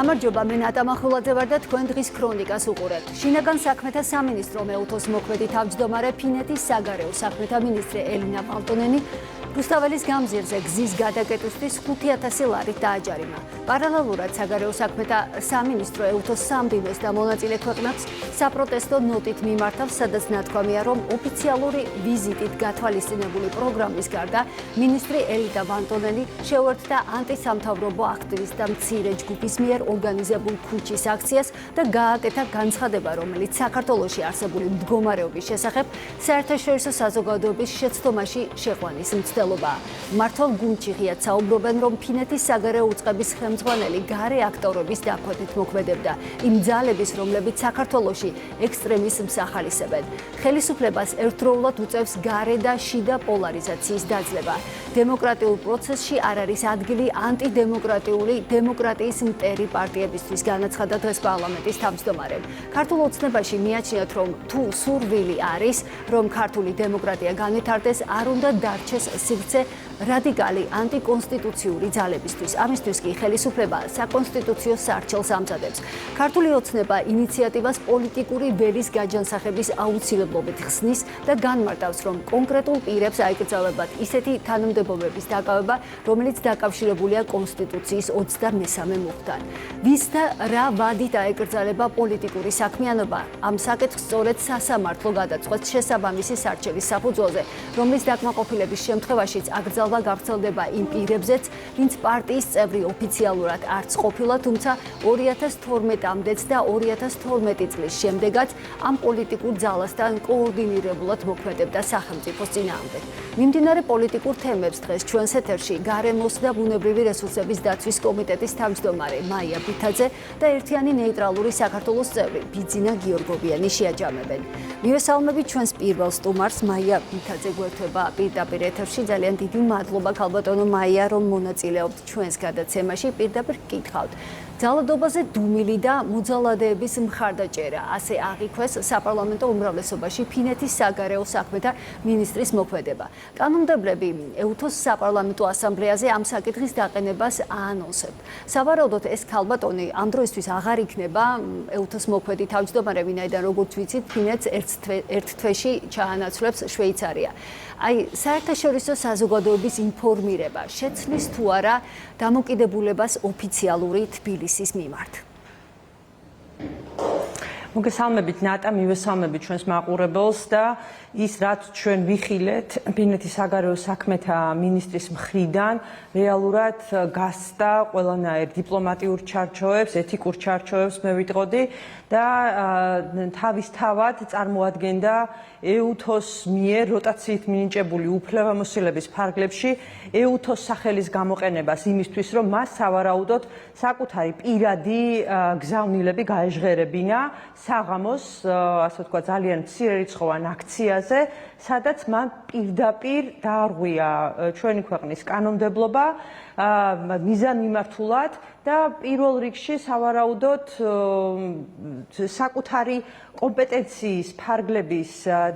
გამარჯობა, მე ნატა მახულაძე ვარ და თქვენ დღის ქრონიკას უყურებთ. შინაგან საქმეთა სამინისტრო მეუთოს მოქმედი თავმჯდომარე ფინეთის საგარეო საქმეთა მინისტრი ელინა ბალტონენი რუსთაველის გამზირზე გზის გადაკეტვისთვის 5,000 ლარით დააჯარიმა. პარალელურად საგარეო საქმეთა სამინისტრო ეუთოს სამდინოს და მონაწილე ქვეყნებს საპროტესტო ნოტით მიმართავს, სადაც ნათქვამია, რომ ოფიციალური ვიზიტით გათვალისწინებული პროგრამის გარდა მინისტრი ელინა ბალტონენი შეუერთდა ანტისამთავრობო აქტივისტთა მცირე ჯგუფის მიერ ორგანიზებულ ქუჩის აქციას და გააკეთა განცხადება, რომელიც საქართველოში არსებული მდგომარეობის შესახებ საერთაშორისო საზოგადოების შეცდომაში შეყვანის მცდელობაა. მართალ გუნდში ღიად საუბრობენ, რომ ფინეთის საგარეო უწყების ხელმძღვანელი გარე აქტორების დაქვეთით მოქმედებდა იმ ძალების, რომლებიც საქართველოში ექსტრემიზმს ახალისებენ. ხელისუფლებას ერთდროულად უწევს გარე და შიდა პოლარიზაციის დაძლევა. დემოკრატიულ პროცესში არ არის ადგილი ანტიდემოკრატიული დემოკრატიის მტერი პარტიებისთვის, განაცხადა დღეს პარლამენტის თავმჯდომარემ. ქართულ ოცნებაში მიაჩნიათ, რომ თუ სურვილი არის, რომ ქართული დემოკრატია განვითარდეს, არ უნდა დარჩეს სივრცე რადიკალი ანტიკონსტიტუციური ძალებისთვის. ამისთვის კი ხელისუფლება საკონსტიტუციო სარჩელს ამზადებს. ქართული ოცნება ინიციატივას პოლიტიკური ველის გაჯანსაღების აუცილებლობით ხსნის და განმარტავს, რომ კონკრეტულ პირებს აიკრძალებათ ისეთი თანამდებობების დაკავება, რომელიც დაკავშირებულია კონსტიტუციის 23 მუხთან. ვის და რა ვადით აეკრძალება პოლიტიკური საქმიანობა? ამ საკითხს სწორედ სასამართლო გადაწყვეტს შესაბამისი სარჩელის საფუძველზე, რომლის დაკმაყოფილების შემთხვევაშიც აკრძალვა გავრცელდება იმ პირებზეც, ვინც პარტიის წევრი ოფიციალურად არც ყოფილა, თუმცა 2012-მდეც და 2012 წლის შემდეგაც ამ პოლიტიკურ ძალასთან კოორდინირებულად მოქმედებდა სახელმწიფოს წინააღმდეგ. მიმდინარე პოლიტიკურ თემებს დღეს ჩვენს ეთერში გარემოს და ბუნებრივი რესურსების დაცვის კომიტეტის თავმჯდომარე მაია ბითაძე და ერთიანი ნეიტრალური საქართველოს წევრი ბიძინა გიორგოვიანი შეაჯამებენ. მივესალმებით ჩვენს პირველ სტუმარს, მაია ბითაძე გვერდება პირდაპირ ეთერში. ძალიან დიდი მადლობა ქალბატონო მაია, რომ მონაწილეობთ ჩვენს გადაცემაში. პირდაპირ გკითხავთ. ძალადობაზე დუმილი და მოძალადეების მხარდაჭერა, ასე აღიქვეს საპარლამენტო უმრავლესობაში ფინეთის საგარეო საქმეთა მინისტრის მოქმედება. კანონმდებლები ეუთოს საპარლამენტო ასამბლეაზე ამ საკითხის დაყენებას აანონსებთ. სავარაუდოდ ეს ქალბატონი ამ დროისთვის აღარ იქნება ეუთოს მოქმედი თავმჯდომარე, ვინაიდან როგორც ვიცით, ფინეთს ერთ თვეში ჩაანაცვლებს შვეიცარია. აი, საერთაშორისო საზოგადოების ინფორმირება შეცვლის თუ არა დამოკიდებულებას ოფიციალური თბილისის მიმართ? მოგესალმებით ნატა, მივესალმებით ჩვენს მაყურებელს და ის რაც ჩვენ ვიხილეთ ფინეთის საგარეო საქმეთა მინისტრის მხრიდან რეალურად გასწდა ყველანაირ დიპლომატიურ ჩარჩოებს, ეთიკურ ჩარჩოებს მე ვიტყოდი და თავისთავად წარმოადგენდა ეუთოს მიერ როტაციით მინიჭებული უფლებამოსილების ფარგლებში ეუთოს სახელის გამოყენებას იმისთვის, რომ მას სავარაუდოდ საკუთარი პირადი გზავნილები გაეჟღერებინა საღამოს, ასე ვთქვათ, ძალიან მცირერიცხოვან აქციაზე, სადაც მან პირდაპირ დაარღვია ჩვენი ქვეყნის კანონმდებლობა მიზანმიმართულად და პირველ რიგში სავარაუდოდ საკუთარი კომპეტენციის ფარგლების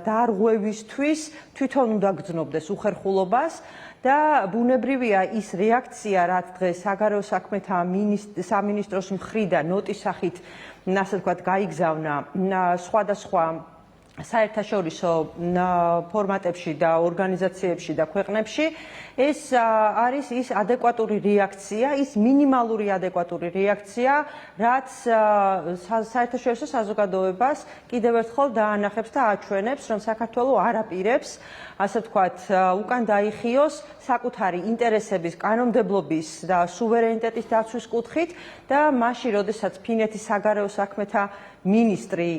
დარღვევისთვის თვითონ უნდა გრძნობდეს უხერხულობას და ბუნებრივია ის რეაქცია, რაც დღეს საგარეო საქმეთა სამინისტროს მხრიდან ნოტის სახით ასე ვთქვათ გაიგზავნა სხვადასხვა საერთაშორისო ფორმატებში და ორგანიზაციებში და ქვეყნებში, ეს არის ის ადეკვატური რეაქცია, ის მინიმალური ადეკვატური რეაქცია, რაც საერთაშორისო საზოგადოებას კიდევ ერთხელ დაანახებს და აჩვენებს, რომ საქართველო არ აპირებს, ასე ვთქვათ, უკან დაიხიოს საკუთარი ინტერესების, კანონმდებლობის და სუვერენიტეტის დაცვის კუთხით და მაშინ, როდესაც ფინეთის საგარეო საქმეთა მინისტრი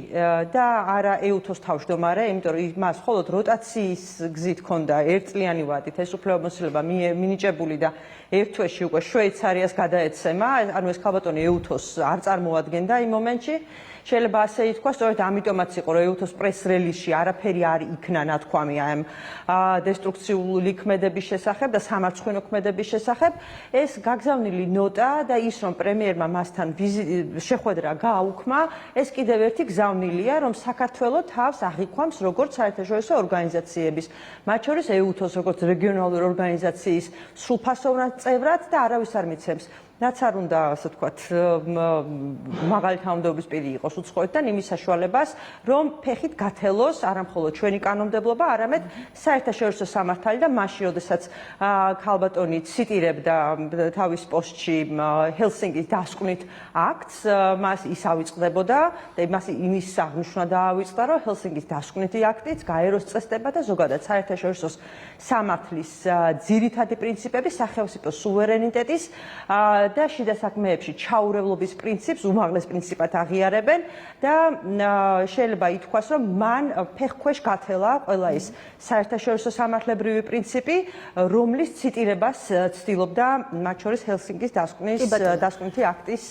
და არა ეუთოს თავმჯდომარე, იმიტომ რომ მას მხოლოდ როტაციის გზით ჰქონდა ერთწლიანი ვადით ეს უფლებამოსილება მინიჭებული და ერთ თვეში უკვე შვეიცარიას გადაეცემა, ანუ ეს ქალბატონი ეუთოს არ წარმოადგენდა იმ მომენტში. შეიძლება ასე ითქვას, სწორედ ამიტომაც იყო, რომ ეუთოს პრეს-რელიზში არაფერი არ იქნა ნათქვამი ამ დესტრუქციული ქმედების შესახებ და სამარცხვინო ქმედების შესახებ. ეს გაგზავნილი ნოტა და ის, რომ პრემიერმა მასთან შეხვედრა გააუქმა, ეს კიდევ ერთი გზავნილია, რომ საქართველო თავს აღიქვამს როგორც საერთაშორისო ორგანიზაციების, მათ შორის ეუთოს როგორც რეგიონალური ორგანიზაციის სრულფასოვნად წევრად და არავის არ მიცემს რაც არ უნდა, ასე ვთქვათ, მაღალი თანამდებობის პირი იყოს უცხოეთიდან იმის საშუალებას, რომ ფეხით გათელოს არა მხოლოდ ჩვენი კანონმდებლობა, არამედ საერთაშორისო სამართალი და მაშინ, როდესაც ქალბატონი ციტირებდა თავის პოსტში ჰელსინკის დასკვნით აქტს, მას ის ავიწყდებოდა და მას იმის აღნიშვნა დაავიწყდა, რომ ჰელსინკის დასკვნითი აქტიც გაეროს წესდება და ზოგადად საერთაშორისო სამართლის ძირითადი პრინციპები სახელმწიფოს სუვერენიტეტის და შიდა საქმეებში ჩაურევლობის პრინციპს უმაღლეს პრინციპად აღიარებენ და შეიძლება ითქვას, რომ მან ფეხქვეშ გათელა ყველა ის საერთაშორისო სამართლებრივი პრინციპი, რომლის ციტირებას ცდილობდა მათ შორის ჰელსინკის დასკვნითი აქტის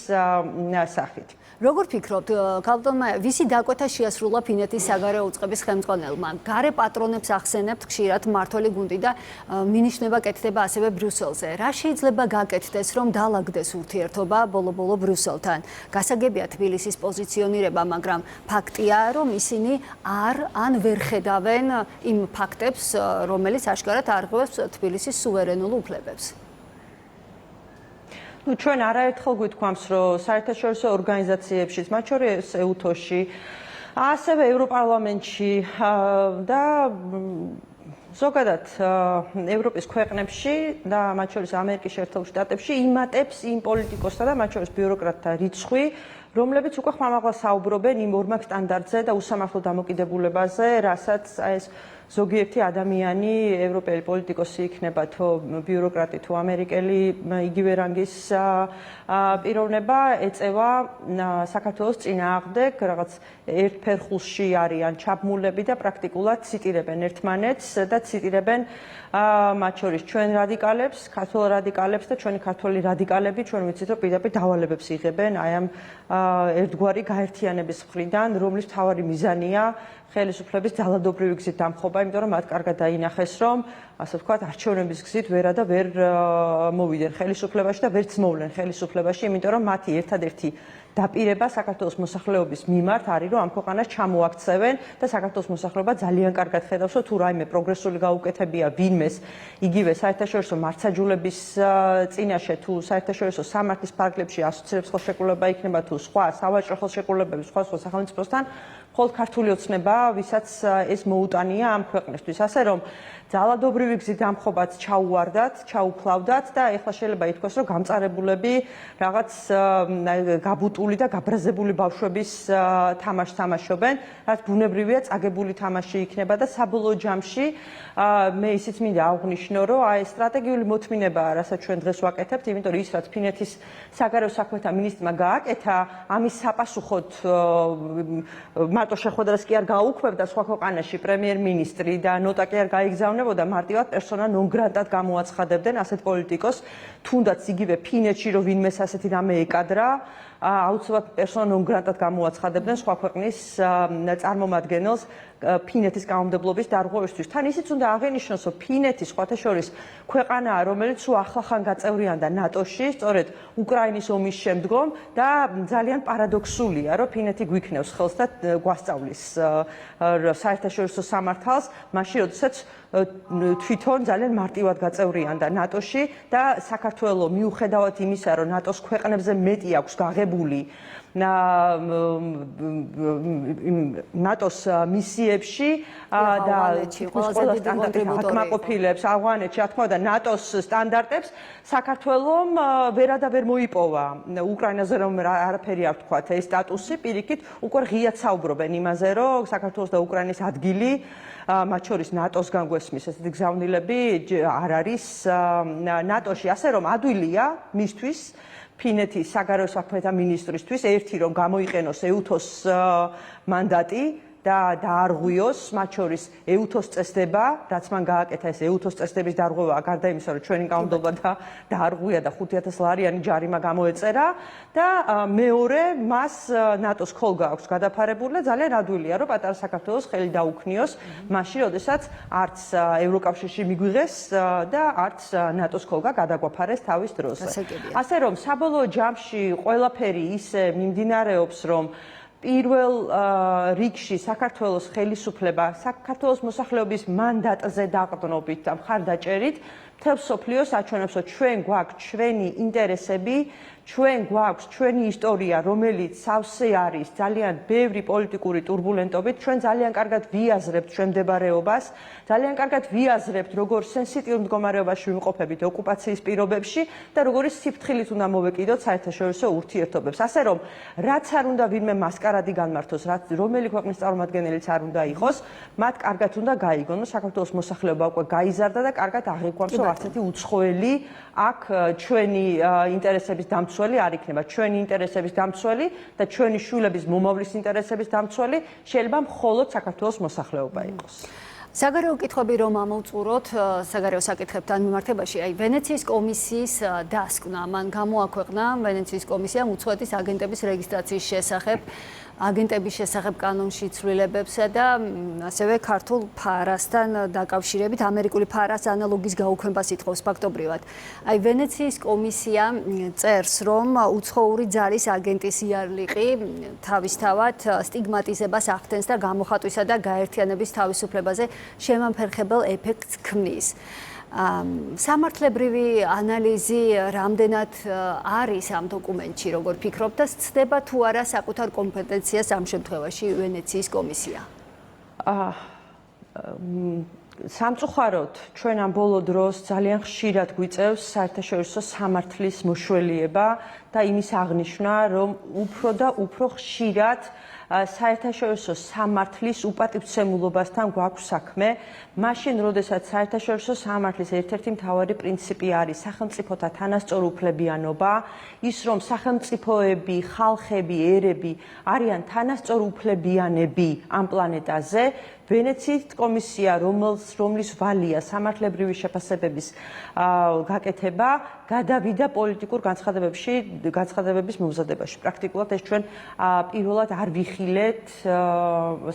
სახით. როგორ ფიქრობთ, ქალბატონმა ვისი დაკვეთა შეასრულა ფინეთის საგარეო უწყების ხელმძღვანელმა? გარე პატრონებს ახსენებთ ხშირად მმართველი გუნდი და მინიშნება კეთდება ასევე ბრიუსელზე. რა შეიძლება გაკეთდეს, რომ დაალაგდეს ურთიერთობა ბოლო-ბოლო ბრიუსელთან? გასაგებია თბილისის პოზიციონირება, მაგრამ ფაქტია, რომ ისინი არ ვერ ხედავენ იმ ფაქტებს, რომელიც აშკარად არღვევს თბილისის სუვერენულ უფლებებს. ჩვენ არაერთხელ გვითქვამს, რომ საერთაშორისო ორგანიზაციებშიც, მათ შორის EUTO-ში, ასევე ევროპარლამენტში და ზოგადად ევროპის ქვეყნებში და მათ შორის ამერიკის შეერთებულ შტატებში იმატებს იმ პოლიტიკოსთა და მათ შორის ბიუროკრატთა რიცხვი, რომლებიც უკვე ხმამაღლა საუბრობენ იმ ორმაგ სტანდარტზე და უსამართლო დამოკიდებულებაზე, რასაც ეს ზოგიერთი ადამიანი, ევროპელი პოლიტიკოსი იქნება თუ ბიუროკრატი თუ ამერიკელი იგივე რანგის პიროვნება ეწევა საქართველოს წინააღმდეგ, რაღაც ერთ ფერხულში არიან ჩაბმულები და პრაქტიკულად ციტირებენ ერთმანეთს და ციტირებენ მათ შორის ჩვენ რადიკალებს, ქართულ რადიკალებს და ჩვენი ქართველი რადიკალები, ჩვენ ვიცით, რომ პირდაპირ დავალებებს იღებენ აი ამ ერთგვარი გაერთიანების მხრიდან, რომლის მთავარი მიზანია ხელისუფლების ძალადობრივი გზით დამხობა, იმიტომ რომ მათ კარგად დაინახეს, რომ ასე ვთქვათ, არჩევნების გზით ვერა და ვერ მოვიდნენ ხელისუფლებაში და ვერც მოვლენ ხელისუფლებაში, იმიტომ რომ მათი ერთადერთი დაპირება საქართველოს მოსახლეობის მიმართ არის, რომ ამ ქვეყანას ჩამოაქცევენ და საქართველოს მოსახლეობა ძალიან კარგად ხედავს, რომ თუ რაიმე პროგრესული გაუკეთებია ვინმეს, იგივე საერთაშორისო მართლმსაჯულების წინაშე თუ საერთაშორისო სამართლის ფარგლებში ასოცირებს ხელშეკრულება იქნება თუ სხვა სავაჭრო ხელშეკრულებები სხვა სახელმწიფოსთან, მხოლოდ ქართული ოცნება, ვისაც ეს მოუტანია ამ ქვეყნისთვის, ასე რომ ძალადობრივი გზით დამხობაც ჩაუვარდათ, ჩაუფლავდათ და ეხლა შეიძლება ითქვას, რომ გამწარებულები რაღაც გაბუტული და გაბრაზებული ბავშვების თამაშს თამაშობენ, რაც ბუნებრივია, წაგებული თამაში იქნება და საბოლოო ჯამში მე ისიც მინდა აღვნიშნო, რომ აი სტრატეგიული მოთმინებაა, რასაც ჩვენ დღეს ვაკეთებთ, იმიტომ რომ ის რაც ფინეთის საგარეო საქმეთა მინისტრმა გააკეთა, ამის საპასუხოდ მარტო შეხვედრას კი არ გააუქმებდა სხვა ქვეყანაში პრემიერ-მინისტრი და ნოტა კი არ გაიგზავნებოდა, მარტივად პერსონა ნონ გრატად გამოაცხადებდნენ ასეთ პოლიტიკოს, თუნდაც იგივე ფინეთში რომ ვინმეს ასეთი რამე ეკადრა, აუცილებლად პერსონა ნონ გრატად გამოაცხადებდნენ სხვა ქვეყნის წარმომადგენელს ფინეთის კანონმდებლობის დარღვევისთვის. თან ისიც უნდა აღინიშნოს, რომ ფინეთი სხვათა შორის ქვეყანაა, რომელიც სულ ახლახან გაწევრიანდა ნატოში, სწორედ უკრაინის ომის შემდგომ და ძალიან პარადოქსულია, რომ ფინეთი გვიქნევს ხელს და გვასწავლის საერთაშორისო სამართალს, მაშინ როდესაც თვითონ ძალიან მარტივად გაწევრიანდა ნატოში და საქართველოს მიუხედავად იმისა, რომ ნატოს ქვეყნებზე მეტი აქვს გაღებული ნატოს მისიებში და ყველა სტანდარტებს აკმაყოფილებს ავღანეთში, რა თქმა უნდა, ნატოს სტანდარტებს საქართველოს ვერა და ვერ მოიპოვა. უკრაინაზე რომ არაფერი არ თქვათ, ეს სტატუსი პირიქით უკვე ღიად საუბრობენ იმაზე, რომ საქართველოს და უკრაინის ადგილი მათ შორის ნატოსგან გვესმის ესეთი გზავნილები არ არის ნატოში, ასე რომ ადვილია მისთვის ფინეთის საგარეო საქმეთა მინისტრისთვის ერთი რომ გამოიყენოს EUTO-ს მანდატი და დაარღვიოს მათ შორის EUTO-ს წესდება, რაც მან გააკეთა ეს EUTO-ს წესდების დარღვევაა, გარდა იმისა, რომ ჩვენი კანონმდებლობა დაარღვია და 5,000 ლარიანი ჯარიმა გამოეწერა და მეორე მას ნატოს ხოლგა აქვს გადაფარებული და ძალიან ადვილია, რომ პატარა საქართველოს ხელი დაუქნიოს მაშინ, როდესაც არც ევროკავშირში მიგვიღეს და არც ნატოს ხოლგა გადაგვაფარეს თავის დროზე. ასე რომ საბოლოო ჯამში ყველაფერი ისე მიმდინარეობს, რომ პირველ რიგში საქართველოს ხელისუფლება საქართველოს მოსახლეობის მანდატზე დაყრდნობით და მხარდაჭერით მთელ მსოფლიოს აჩვენებს, რომ ჩვენ გვაქვს ჩვენი ინტერესები, ჩვენ გვაქვს ჩვენი ისტორია, რომელიც სავსე არის ძალიან ბევრი პოლიტიკური турბულენტობით, ჩვენ ძალიან კარგად ვიაზრებთ ჩვენ მდებარეობას, ძალიან კარგად ვიაზრებთ, როგორ სენსიტიურ მდგომარეობაში ვიმყოფებით ოკუპაციის პირობებში და როგორი სიფრთხილით უნდა მოვეკიდოთ საერთაშორისო ურთიერთობებს. ასე რომ, რაც არ უნდა ვინმე მასკარადი განმართოს, რომელი ქვეყნის წარმომადგენელიც არ უნდა იყოს, მათ კარგად უნდა გაიგონ, რომ საქართველოს მოსახლეობა უკვე გაიზარდა და კარგად აღიქვამს, რომ არც ერთი უცხოელი აქ ჩვენი ინტერესების დამცველი არ იქნება. ჩვენი ინტერესების დამცველი და ჩვენი შვილების მომავლის ინტერესების დამცველი შეიძლება მხოლოდ საქართველოს მოსახლეობა იყოს. საგარეო კითხვები რომ ამოვწუროთ საგარეო საკითხებთან მიმართებაში, აი ვენეციის კომისიის დასკვნა, მან გამოაქვეყნა ვენეციის კომისიამ უცხოეთის აგენტების რეგისტრაციის შესახებ, აგენტების შესახებ კანონში ცვლილებებსა და ასევე ქართულ ფარასთან დაკავშირებით ამერიკული ფარას ანალოგის გაუქმებას ითხოვს ფაქტობრივად. აი ვენეციის კომისია წერს, რომ უცხოური ძალის აგენტის იარლიყი თავისთავად სტიგმატიზებას ახდენს და გამოხატვისა და გაერთიანების თავისუფლებაზე შემამფერხებელ ეფექტს ქმნის. სამართლებრივი ანალიზი რამდენად არის ამ დოკუმენტში, როგორ ფიქრობ და ცდება თუ არა საკუთარ კომპეტენციას ამ შემთხვევაში ვენეციის კომისია? სამწუხაროდ ჩვენ ამ ბოლო დროს ძალიან ხშირად გვიწევს საერთაშორისო სამართლის მოშველიება და იმის აღნიშვნა, რომ უფრო და უფრო ხშირად საერთაშორისო სამართლის უპატივცემულობასთან გვაქვს საქმე, მაშინ, როდესაც საერთაშორისო სამართლის ერთ-ერთი მთავარი პრინციპი არის სახელმწიფოთა თანასწორუფლებიანობა, ის რომ სახელმწიფოები, ხალხები, ერები არიან თანასწორუფლებიანები ამ პლანეტაზე, ვენეციის კომისია, რომლის ვალია სამართლებრივი შეფასებების გაკეთება, გადავიდა პოლიტიკურ განცხადებების მომზადებაში. პრაქტიკულად ეს ჩვენ პირველად არ ვიხილეთ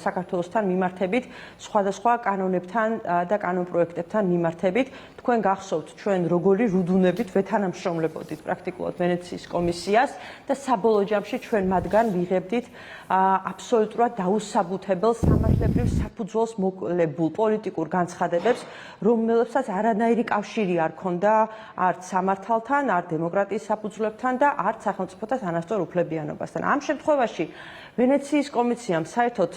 საქართველოსთან მიმართებით, სხვადასხვა კანონებთან და კანონპროექტებთან მიმართებით. თქვენ გახსოვთ, ჩვენ როგორი რუდუნებით ვეთანამშრომლებოდით პრაქტიკულად ვენეციის კომისიას და საბოლოო ჯამში ჩვენ მათგან ვიღებდით აბსოლუტურად დაუსაბუთებელ სამართლებრივ საფუძველს მოკლებულ პოლიტიკურ განცხადებებს, რომელებსაც არანაირი კავშირი არ ჰქონდა არც სამართალთან, არც დემოკრატიის საფუძვლებთან და არც სახელმწიფოთა თანასწორუფლებიანობასთან. ამ შემთხვევაში ვენეციის კომისიამ საერთოდ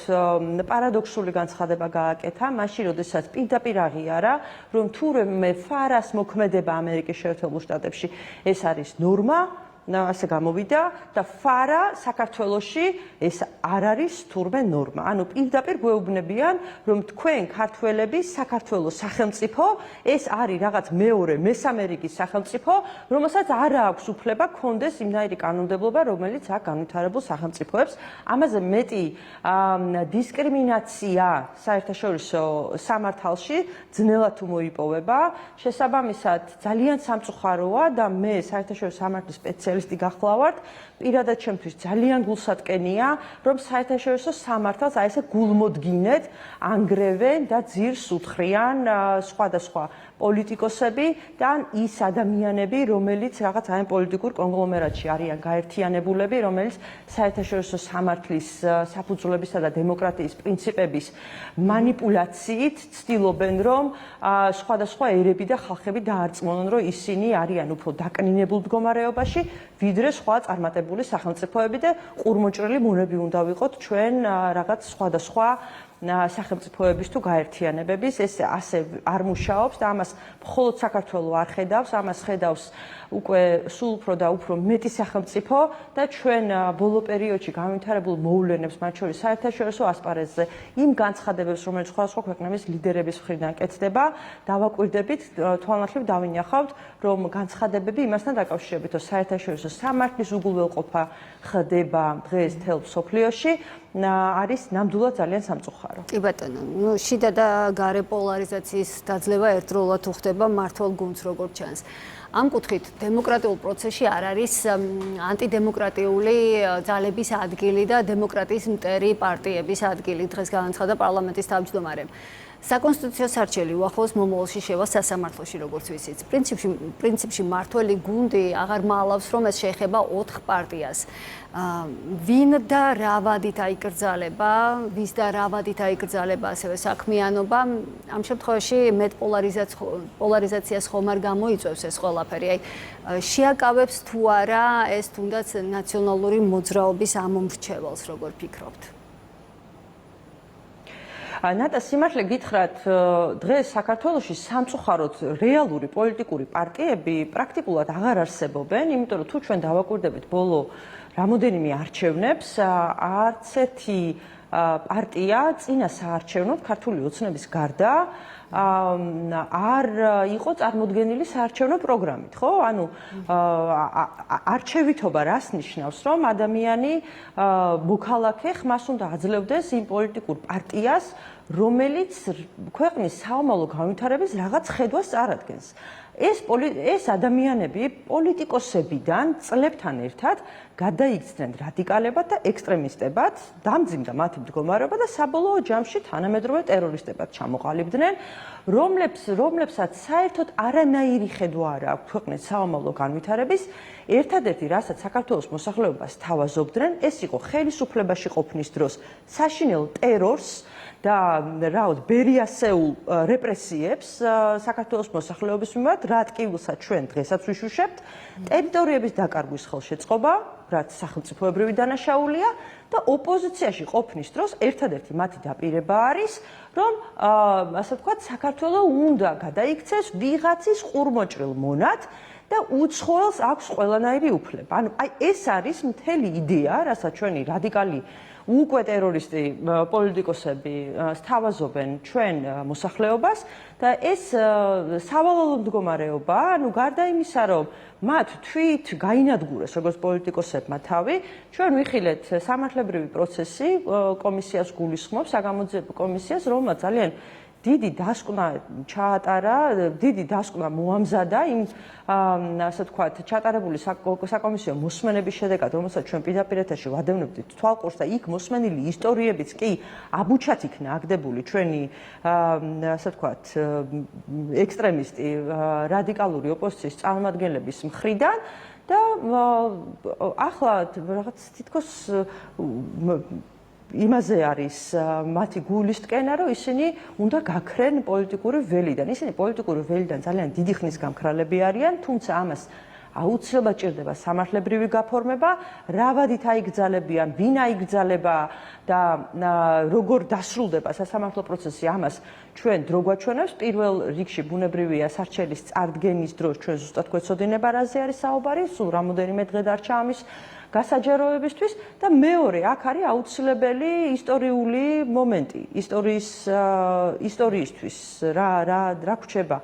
პარადოქსული განცხადება გააკეთა, მაშინ როდესაც პირდაპირ აღიარა, რომ თურმე ფარას მოქმედება ამერიკის შეერთებულ შტატებში ეს არის ნორმა, ასე გამოვიდა და ფარა საქართველოში ეს არ არის თურმე ნორმა. ანუ პირდაპირ გვეუბნებიან, რომ თქვენ ქართველები საქართველოს სახელმწიფო ეს არის რაღაც მეორე, მესამე რიგის სახელმწიფო, რომელსაც არ აქვს უფლება კონდეს იმნაირი კანონმდებლობა, რომელიც აქ განვითარებულ სახელმწიფოებს. ამაზე მეტი დისკრიმინაცია საერთაშორისო სამართალში ძნელად თუ მოიპოვება. შესაბამისად, ძალიან სამწუხაროა და მე საერთაშორისო სამართლის სპეციალისტი გახლავართ, პირადად ჩემთვის ძალიან გულსატკენია, რომ საერთაშორისო სამართალს აი ესე გულმოდგინედ ანგრევენ და ძირს უთხრიან სხვადასხვა პოლიტიკოსები და ის ადამიანები, რომელიც რაღაც აი პოლიტიკურ კონგლომერატში არიან გაერთიანებულები, რომელიც საერთაშორისო სამართლის საფუძვლებისა და დემოკრატიის პრინციპების манипуляციით ცდილობენ, რომ სხვადასხვა ერები და ხალხები დაარწმუნონ, რომ ისინი არიან უფრო დაკნინებულ მდგომარეობაში, ვიდრე სხვა წარმატებული სახელმწიფოები და ყურმოჭრილი მონები უნდა ვიყოთ ჩვენ რაღაც სხვადასხვა სახელმწიფოების თუ გაერთიანებების. ეს ასე არ მუშაობს და ამას მხოლოდ საქართველო არ ხედავს, ამას ხედავს უკვე სულ უფრო და უფრო მეტი სახელმწიფო და ჩვენ ბოლო პერიოდში განვითარებულ მოვლენებს, მათ შორის საერთაშორისო ასპარეზზე იმ განცხადებებს, რომელიც სხვადასხვა ქვეყნების ლიდერების მხრიდან კეთდება, დავაკვირდებით, თვალნათლივ დავინახავთ, რომ განცხადებები იმასთან დაკავშირებით, რომ საერთაშორისო სამართლის უგულველყოფა ხდება დღეს მთელ მსოფლიოში, არის ნამდვილად ძალიან სამწუხარო. კი ბატონო, შიდა და გარე პოლარიზაციის დაძლევა ერთდროულად უხდება მართლ გუნდს, როგორც ჩანს. ამ კუთხით დემოკრატიულ პროცესში არ არის ანტიდემოკრატიული ძალების ადგილი და დემოკრატიის მტერი პარტიების ადგილი, დღეს განაცხადა პარლამენტის თავმჯდომარემ. საკონსტიტუციო სარჩელი უახლოეს მომავალში შევა სასამართლოში, როგორც ვიცით. პრინციპში მართველი გუნდი აღარ მალავს, რომ ეს შეეხება 4 პარტიას. ვინ და რა ვადით აიკრძალება, ვის და რა ვადით აიკრძალება ასევე საქმიანობა. ამ შემთხვევაში მეტ პოლარიზაციას ხომ არ გამოიწვევს ეს ყველაფერი. აი შეაკავებს თუ არა ეს თუნდაც ნაციონალური მოძრაობის ამომრჩეველს, როგორ ფიქრობთ? ნატა, სიმართლე გითხრათ, დღეს საქართველოში სამწუხაროდ რეალური პოლიტიკური პარტიები პრაქტიკულად აღარ არსებობენ, იმიტომ რომ თუ ჩვენ დავაკვირდებით ბოლო რამოდენიმე არჩევნებს, არც ერთი პარტია წინა საარჩევნოდ ქართული ოცნების გარდა არ იყო წარმოდგენილი საარჩევნო პროგრამით, ხო? ანუ არჩევითობა რას ნიშნავს, რომ ადამიანი მოქალაქე ხმას უნდა აძლევდეს იმ პოლიტიკურ პარტიას, რომელიც ქვეყნის საომალო განვითარების რაღაც ხედვას წარადგენს. ეს ადამიანები პოლიტიკოსებიდან წლებთან ერთად გადაიქცნენ რადიკალებად და ექსტრემისტებად, დამძიმდა მათი მდგომარეობა და საბოლოო ჯამში თანამედროვე ტერორისტებად ჩამოყალიბდნენ, რომლებსაც საერთოდ არანაირი ხედვა არ აქვს ქვეყნის საომალო განვითარების. ერთადერთი, რასაც საქართველოს მოსახლეობას თავაზობდნენ, ეს იყო ხელისუფლებაში ყოფნის დროს საშინელ ტერორს და რაოდ ბერიასეულ რეპრესიებს საქართველოს მოსახლეობის მიმართ, რა ტკივილსაც ჩვენ დღესაც ვიშუშებთ, ტერიტორიების დაკარგვის ხელშეწყობა, რაც სახელმწიფოებრივი დანაშაულია და ოპოზიციაში ყოფნის დროს ერთადერთი მათი დაპირება არის, რომ ასე ვთქვათ, საქართველოს უნდა გადაიქცეს ვიღაცის ყურმოჭრილ მონად და უცხოელს აქვს ყველანაირი უფლება. ანუ აი ეს არის მთელი იდეა, რასაც ჩვენი რადიკალი უკვე ტერორისტი პოლიტიკოსები სთავაზობენ ჩვენ მოსახლეობას და ეს სავალალო მდგომარეობა, ანუ გარდა იმისა, რომ მათ თვით გაინადგურეს როგორც პოლიტიკოსებმა თავი, ჩვენ ვიხილეთ სამართლებრივი პროცესი კომისიას გულისხმობს, საგამოძიებო კომისიას, რომელმაც ძალიან დიდი დასკვნა ჩაატარა, დიდი დასკვნა მოამზადა იმ ასე ვთქვათ, ჩატარებული საკომისიო მოსმენების შედეგად, რომელსაც ჩვენ პირდაპირ ეთერში ვადევნებდით თვალყურს და იქ მოსმენილი ისტორიებიც კი აბუჩად იქნა აგდებული ჩვენი ასე ვთქვათ, ექსტრემისტი რადიკალური ოპოზიციის წარმომადგენლების მხრიდან და ახლა რაღაც თითქოს იმაზე არის მათი გულის ტკენა, რომ ისინი უნდა გაქრენ პოლიტიკური ველიდან. ისინი პოლიტიკური ველიდან ძალიან დიდი ხნის გამქრალები არიან, თუმცა ამას აუცილებლად ჭირდება სამართლებრივი გაფორმება, რა ვადით აიგრძალებიან, ვინ აიგრძალება და როგორ დასრულდება სასამართლო პროცესი, ამას ჩვენ დრო გვაჩვენებს. პირველ რიგში ბუნებრივია სარჩელის წარდგენის დროს ჩვენ ზუსტად გვეცოდინება რაზე არის საუბარი, სულ რამოდენიმე დღე დარჩა ამის გასაჯაროებისთვის და მეორე, აქ არის აუცილებელი ისტორიული მომენტი, ისტორიისთვის რა გვჩება.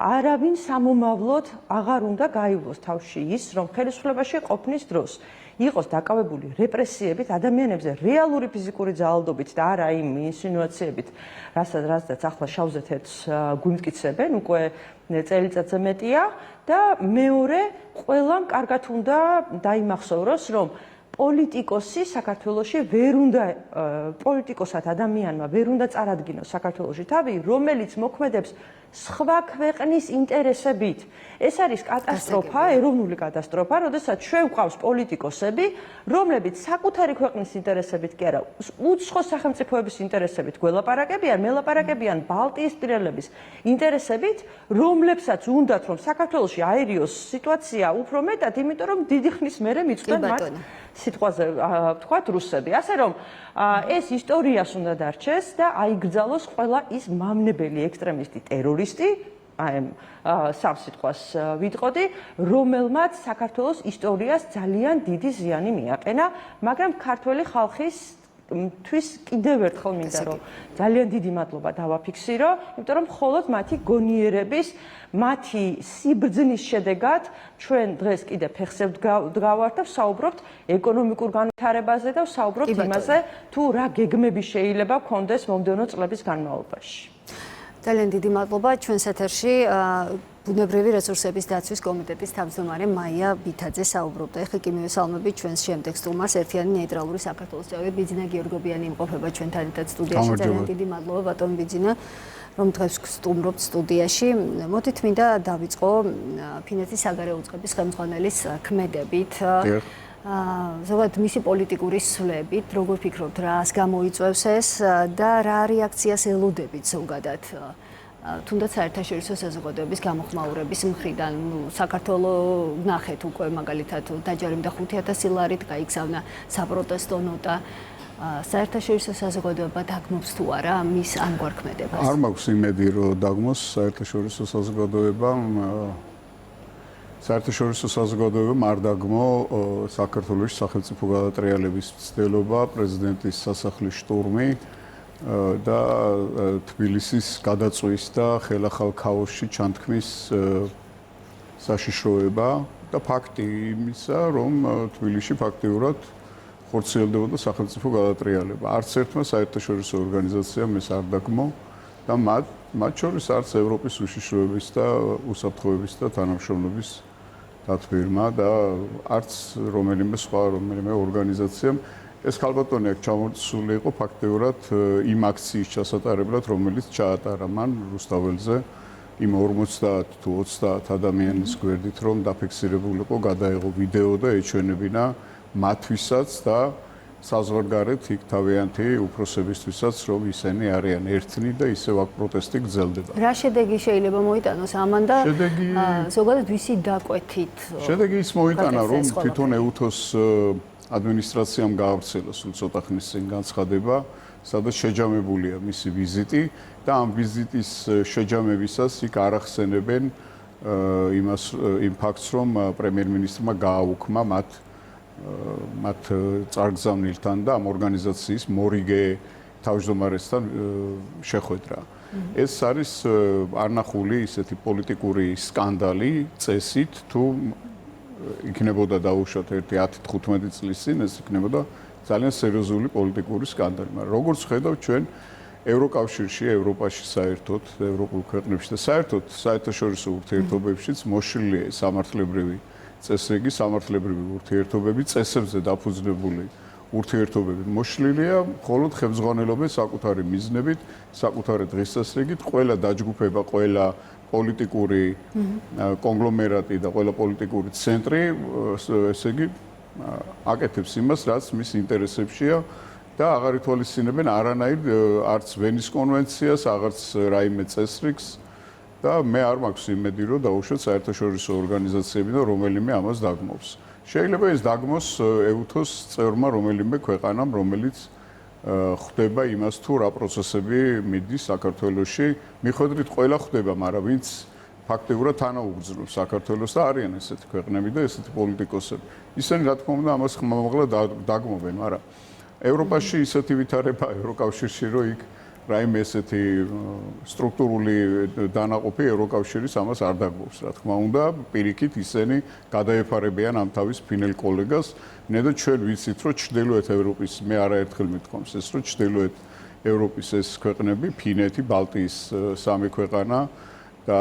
არავინ სამომავლოდ აღარ უნდა გაივლოს თავში ის, რომ ხელისუფლებაში ყოფნის დროს იყოს დაკავებული რეპრესიებით, ადამიანებზე რეალური ფიზიკური ძალადობით და არა იმ ინსინუაციებით, რასაც ახლა შავზე თეთრს გვიმტკიცებენ, უკვე წელიწადზე მეტია და მეორე, ყველამ კარგად უნდა დაიმახსოვროს, რომ პოლიტიკოსი საქართველოში ვერ უნდა პოლიტიკოსად ადამიანმა ვერ უნდა წარადგინოს საქართველოში თავი, რომელიც მოქმედებს სხვა ქვეყნის ინტერესებით. ეს არის კატასტროფა, ეროვნული კატასტროფა, როდესაც ჩვენ გვყავს პოლიტიკოსები, რომლებიც საკუთარი ქვეყნის ინტერესებით კი არა, უცხო სახელმწიფოების ინტერესებით გველაპარაკებიან, მელაპარაკებიან ბალტიისპირელების ინტერესებით, რომლებსაც უნდათ რომ საქართველოში აერიოს სიტუაცია უფრო მეტად, იმიტომ რომ დიდი ხნის მერე მიწვდნენ მათ სიტყვაზე ვთქვათ რუსები. ასე რომ ეს ისტორიას უნდა დარჩეს და აიგრძალოს ყველა ის მამნებელი ექსტრემისტი ტერორისტი, სამ სიტყვას ვიტყოდი, რომელმაც საქართველოს ისტორიას ძალიან დიდი ზიანი მიაყენა, მაგრამ ქართველი ხალხის თვის კიდევ ერთხელ მინდა რომ ძალიან დიდი მადლობა დავაფიქსირო, იმიტომ რომ მხოლოდ მათი გონიერების, მათი სიბრძნის შედეგად ჩვენ დღეს კიდე ფეხზე ვდგავართ და ვსაუბრობთ ეკონომიკურ განვითარებაზე და ვსაუბრობთ იმაზე, თუ რა გეგმები შეიძლება გქონდეს მომდევნო წლების განმავლობაში. ძალიან დიდი მადლობა ჩვენს ეთერში ბუნებრივი რესურსების დაცვის კომიტეტის თავმჯდომარე მაია ბითაძე საუბრობდა. ეხლა კი მივესალმებით ჩვენს შემდეგ სტუმარს ერთიანი ნეიტრალური საქართველოს წევრი ბიძინა გიორგობიანი იმყოფება ჩვენთან ერთად სტუდიაში. ძალიან დიდი მადლობა ბატონ ბიძინა, რომ დღეს სტუმრობთ სტუდიაში. მოდით მინდა დავიწყო ფინეთის საგარეო უწყების ხელმძღვანელის ქმედებით. ზოგადად მისი პოლიტიკური სვლებით, როგორ ფიქრობთ, რას გამოიწვევს ეს და რა რეაქციას ელოდებით ზოგადად? თუნდაც საერთაშორისო საზოგადოების გამოხმაურების მხრიდან საქართველოს ნახეთ უკვე მაგალითად დაჯარიმდა 5,000 ლარით, გაიგზავნა საპროტესტო ნოტა. საერთაშორისო საზოგადოება დაგმობს თუ არა მის ამგვარ ქმედებას? არ მაქვს იმედი, რომ დაგმოს საერთაშორისო საზოგადოებამ. საერთაშორისო საზოგადოებამ არ დაგმო საქართველოს სახელმწიფო გადატრიალების მცდელობა, პრეზიდენტის სასახლის შტურმი და თბილისის გადაწვის და ხელახალ ქაოსში ჩანთქმის საშიშროება და ფაქტი იმისა, რომ თბილისში ფაქტიურად ხორციელდებოდა სახელმწიფო გადატრიალება. არც ერთმა საერთაშორისო ორგანიზაციამ ეს არ დაგმო და მათ შორის არც ევროპის უშიშროების და უსაფრთხოების და თანამშრომლობის დათბირმა და არც რომელიმე ორგანიზაციამ ეს ქალბატონი აქ ჩამოსული იყო ფაქტიურად იმ აქციის ჩასატარებლად, რომელიც ჩაატარა მან რუსთაველზე იმ 50 თუ 30 ადამიანის გვერდით, რომ დაფიქსირებული იყო, გადაიღო ვიდეო და ეჩვენებინა მათვისაც და საზღვარგარეთ იქ თავიანთი უფროსებისთვისაც, რომ ისინი არიან ერთნი და ისევ აქ პროტესტი გრძელდება. რა შედეგი შეიძლება მოიტანოს ამან და ზოგადად ვისი დაკვეთით? შედეგი ის მოიტანა, რომ თვითონ ეუთოს ადმინისტრაციამ გაავრცელა სულ ცოტა ხნის წინ განცხადება, სადაც შეჯამებულია მისი ვიზიტი და ამ ვიზიტის შეჯამებისას იქ არ ახსენებენ იმ ფაქტს, რომ პრემიერ-მინისტრმა გააუქმა მათ წარგზავნილთან და ამ ორგანიზაციის მორიგე თავმჯდომარესთან შეხვედრა. ეს არის არნახული ისეთი პოლიტიკური სკანდალი წესით, თუ იქნებოდა დაუშვათ 10-15 წლის წინ, ეს იქნებოდა ძალიან სერიოზული პოლიტიკური სკანდალი. მაგრამ როგორც ხედავთ ჩვენ ევროკავშირში, ევროპაში საერთოდ, ევროპულ ქვეყნებში და საერთოდ საერთაშორისო ურთიერთობებშიც მოშლილია სამართლებრივი წესრიგი, სამართლებრივი ურთიერთობები, წესებზე დაფუძნებული ურთიერთობები მოშლილია, მხოლოდ ხელმძღვანელობის საკუთარი მიზნებით, საკუთარი დღესასრიგით, ყველა დაჯგუფება, ყველა პოლიტიკური კონგლომერატი და ყველა პოლიტიკური ცენტრი, ესე იგი, აკეთებს იმას, რაც მის ინტერესებშია და აღარ ითვალისწინებენ არანაირ არც ვენის კონვენციას, აღარც რაიმე წესრიგს და მე არ მაქვს იმედი, რომ დაუშვათ საერთაშორისო ორგანიზაციები და რომელიმე ამას დაგმობს. შეიძლება ეს დაგმოს ეუთოს წევრმა რომელიმე ქვეყანამ, რომელიც ხდება იმას თუ რა პროცესები მიდის საქართველოში. მიხედვით ყველა ხდება, მაგრამ ვინც ფაქტიურად თანაუგრძნობს საქართველოს და არიან ესეთი ქვეყნები და ესეთი პოლიტიკოსები. ისინი რა თქმა უნდა ამას ხმამაღლა დაგმობენ, მაგრამ ევროპაში ისეთი ვითარება ევროკავშირში, რომ იქ რაიმე ესეთი სტრუქტურული დანაყოფი ევროკავშირის ამას არ დაგმობს. რა თქმა უნდა, პირიქით ისინი გადაეფარებიან ამ თავის ფინელ კოლეგას. ნედა ჩვენ ვიცით, რომ ჩრდილოეთ ევროპის მე არაერთხელ მithkoms ეს, რომ ჩრდილოეთ ევროპის ეს ქვეყნები, ფინეთი, ბალტიის სამი ქვეყანა და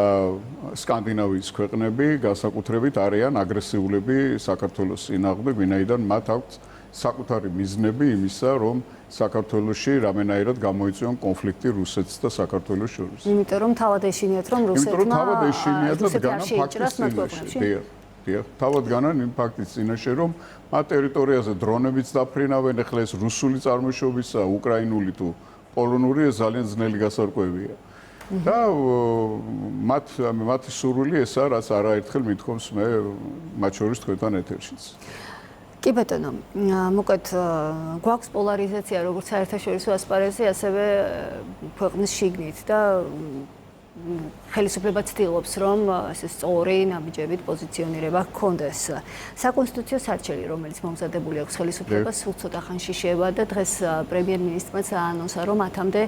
სკანდინავიის ქვეყნები განსაკუთრებით არიან აგრესიულები საქართველოს წინააღმდეგ, ვინაიდან მათ აქვთ საკუთარი მიზნები იმისა, რომ საქართველოში რამენაირად გამოიწვიონ კონფლიქტი რუსეთს და საქართველოს შორის. იმიტომ რომ თავად ეშინიათ, რომ რუსეთმა თავად ეშინიათ და განა ფაქტის წინაშე. თავად განან იმ ფაქტის წინაშე, რომ მათ ტერიტორიაზე დრონებიც დაფრინავენ, ახლა ეს რუსული წარმოშობისა, უკრაინული თუ პოლონური ძალიან ძნელი გასარკვევია. და მათი სურვილი ესაა, რაც არაერთხელ მithkoms მე მათ შორის თქვენთან ეთერშიც. კი ბატონო, მოკლედ გვაქვს პოლარიზაცია როგორც საერთაშორისო ასპარეზზე, ასევე ქვეყნის შიგნით და ხელისუფლება ცდილობს, რომ ეს სწორი ნაბიჯებით პოზიციონირება ჰქონდეს. საკონსტიტუციო სარჩელი, რომელიც მომზადებული აქვს ხელისუფლებას, სულ ცოტა ხანში შევა და დღეს პრემიერ-მინისტრმა აანონსა, რომ მათამდე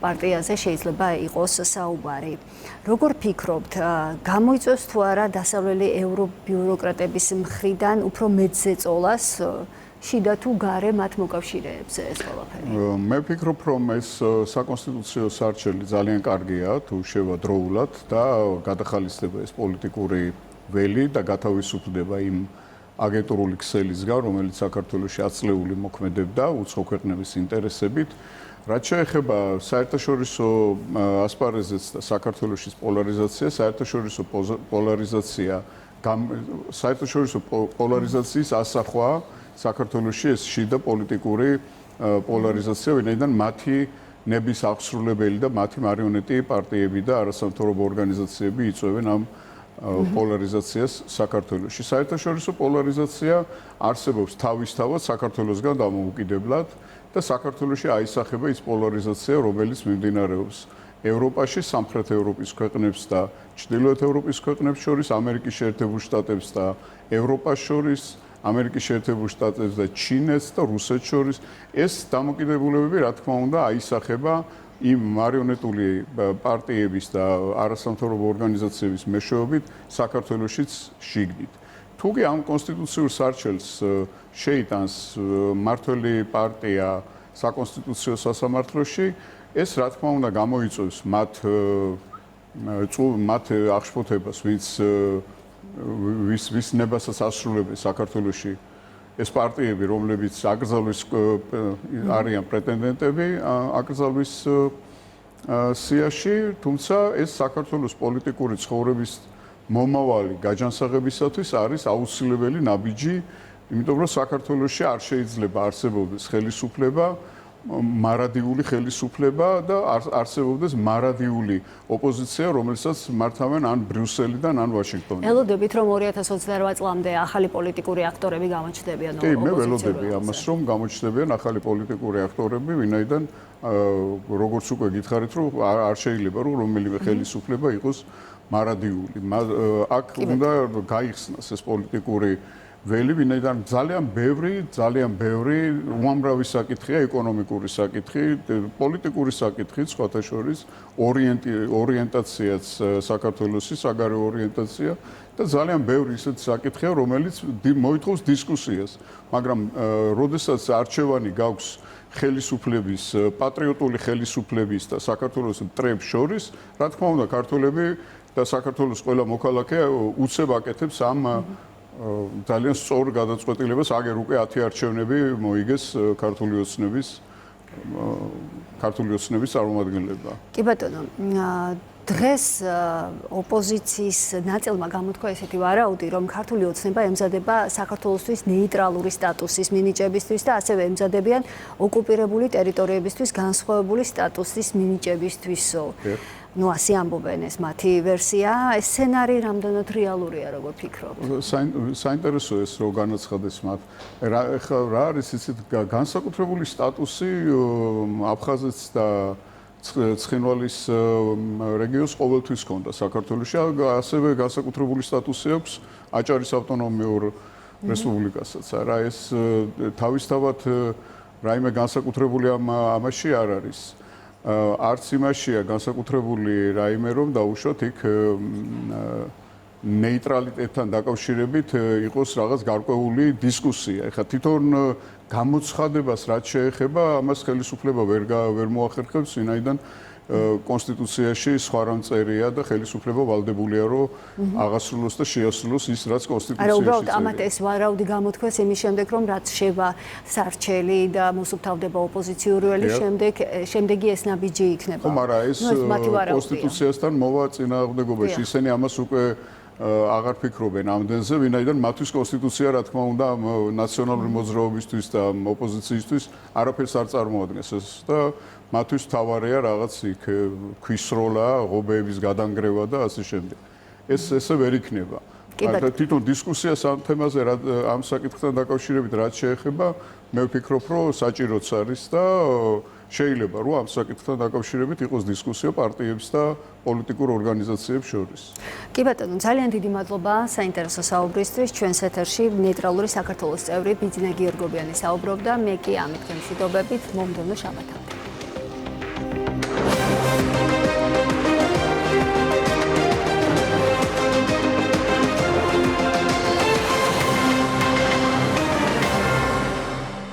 პარტიაზე შეიძლება იყოს საუბარი. როგორ ფიქრობთ, გამოიწვევს თუ არა დასავლელი ევრობიუროკრატების მხრიდან უფრო მეტ ზეწოლას შიდა თუ გარე მათ მოკავშირეებზე ეს ყველაფერი? მე ვფიქრობ, რომ ეს საკონსტიტუციო სარჩელი ძალიან კარგია, თუ შევა დროულად და გადახალისდება ეს პოლიტიკური ველი და გათავისუფლდება იმ აგენტურული ქსელისგან, რომელიც საქართველოში აწლეული მოქმედებდა უცხო ქვეყნების ინტერესებით. რაც შეეხება საერთაშორისო ასპარეზებს და საქართველოში პოლარიზაციას, საერთაშორისო პოლარიზაციის ასახვა საქართველოში ეს შიდა პოლიტიკური პოლარიზაცია, ვინაიდან მათი ნების აღსრულებელი და მათი მარიონეტი პარტიები და არასამთავრობო ორგანიზაციები იწვევენ ამ პოლარიზაციას საქართველოში. საერთაშორისო პოლარიზაცია არსებობს თავისთავად საქართველოსგან დამოუკიდებლად და საქართველოში აისახება ის პოლარიზაცია, რომელიც მიმდინარეობს ევროპაში, სამხრეთ ევროპის ქვეყნებს და ჩრდილოეთ ევროპის ქვეყნებს შორის, ამერიკის შეერთებულ შტატებს და ევროპას შორის, ამერიკის შეერთებულ შტატებს და ჩინეთს და რუსეთს შორის. ეს დამოკიდებულებები, რა თქმა უნდა, აისახება იმ მარიონეტული პარტიების და არასამთავრობო ორგანიზაციების მეშვეობით საქართველოშიც შიგნით. თუკი ამ კონსტიტუციურ სარჩელს შეიტანს მმართველი პარტია საკონსტიტუციო სასამართლოში, ეს რა თქმა უნდა გამოიწვევს მათ აღშფოთებას, ვის ნებასაც ასრულებენ საქართველოში ეს პარტიები, რომლებიც აკრძალვის არიან პრეტენდენტები აკრძალვის სიაში, თუმცა ეს საქართველოს პოლიტიკური ცხოვრების მომავალი გაჯანსაღებისათვის არის აუცილებელი ნაბიჯი, იმიტომ რომ საქართველოში არ შეიძლება არსებობდეს ხელისუფლება, მარადიული ხელისუფლება და არსებობდეს მარადიული ოპოზიცია, რომელსაც მართავენ ან ბრიუსელიდან, ან ვაშინგტონიდან. ელოდებით, რომ 2028 წლამდე ახალი პოლიტიკური აქტორები გამოჩნდებიან ოპოზიციურ. კი, მე ველოდები ამას, რომ გამოჩნდებიან ახალი პოლიტიკური აქტორები, ვინაიდან როგორც უკვე გითხარით, რომ არ შეიძლება რომ რომელიმე ხელისუფლება იყოს მარადიული. აქ უნდა გაიხსნას ეს პოლიტიკური ველი, ვინაიდან ძალიან ბევრი უამრავი საკითხია, ეკონომიკური საკითხი, პოლიტიკური საკითხი, სხვათა შორის ორიენტაციაც საქართველოსი, საგარეო ორიენტაცია და ძალიან ბევრი ისეთი საკითხია, რომელიც მოითხოვს დისკუსიას, მაგრამ როდესაც არჩევანი გაქვს ხელისუფლების, პატრიოტული ხელისუფლების და საქართველოს მტრებს შორის, რა თქმა უნდა, ქართველები და საქართველოს ყველა მოქალაქე უცებ აკეთებს ამ ძალიან სწორ გადაწყვეტილებას, აგერ უკვე 10 არჩევნები მოიგეს ქართული ოცნების წარმომადგენლებმა. კი ბატონო, დღეს ოპოზიციის ნაწილმა გამოთქვა ესეთი ვარაუდი, რომ ქართული ოცნება ემზადება საქართველოსთვის ნეიტრალური სტატუსის მინიჭებისთვის და ასევე ემზადებიან ოკუპირებული ტერიტორიებისთვის განსხვავებული სტატუსის მინიჭებისთვისო. ასე ამბობენ, ეს მათი ვერსია. ეს სცენარი რამდენად რეალურია, როგორ ფიქრობთ? საინტერესოა ეს, რომ განაცხადეს მათ. რა არის ისეთ განსაკუთრებული სტატუსი აფხაზეთს და ცხინვალის რეგიონს ყოველთვის ჰქონდა საქართველოში, ასევე განსაკუთრებული სტატუსი აქვს აჭარის ავტონომიურ რესპუბლიკასაც. არა, ეს თავისთავად რაიმე განსაკუთრებული ამაში არ არის. არც იმაშია განსაკუთრებული რაიმე, რომ დაუშვათ იქ ნეიტრალიტეტთან დაკავშირებით იყოს რაღაც გარკვეული დისკუსია. ეხლა თვითონ გამოცხადებას რაც შეეხება, ამას ხელისუფლება ვერ მოახერხებს, ვინაიდან კონსტიტუციაში სხვა რამ წერია და ხელისუფლება ვალდებულია, რომ აღასრულოს და შეასრულოს ის, რაც კონსტიტუციაში წერია. არა, უბრალოდ ამათ ეს ვარაუდი გამოთქვეს იმის შემდეგ, რომ რაც შევა სარჩელი და მოსუფთავდება ოპოზიციური ველი, შემდეგი ეს ნაბიჯი იქნება. ხომ არა, ეს კონსტიტუციასთან მოვა წინააღმდეგობაში. ისინი ამას უკვე აღარ ფიქრობენ ამდენზე, ვინაიდან მათთვის კონსტიტუცია, რა თქმა უნდა, ნაციონალური მოძრაობისთვის და ოპოზიციისთვის არაფერს არ წარმოადგენს და მათთვის თავარია რაღაც იქ ქვისროლა, ღობეების გადანგრევა და ასე შემდეგ. ესე ვერ იქნება. თვითონ დისკუსიას ამ თემაზე, ამ საკითხთან დაკავშირებით რაც შეეხება, მე ვფიქრობ, რომ საჭიროც არის და შეიძლება რომ ამ საკითხთან დაკავშირებით იყოს დისკუსია პარტიებს და პოლიტიკურ ორგანიზაციებს შორის. კი ბატონო, ძალიან დიდი მადლობა საინტერესო საუბრისთვის. ჩვენს ეთერში ნეიტრალური საქართველოს წევრი ბიძინა გიორგობიანი საუბრობდა. მე კი ამით გემშვიდობებით მომდევნო შაბათამდე.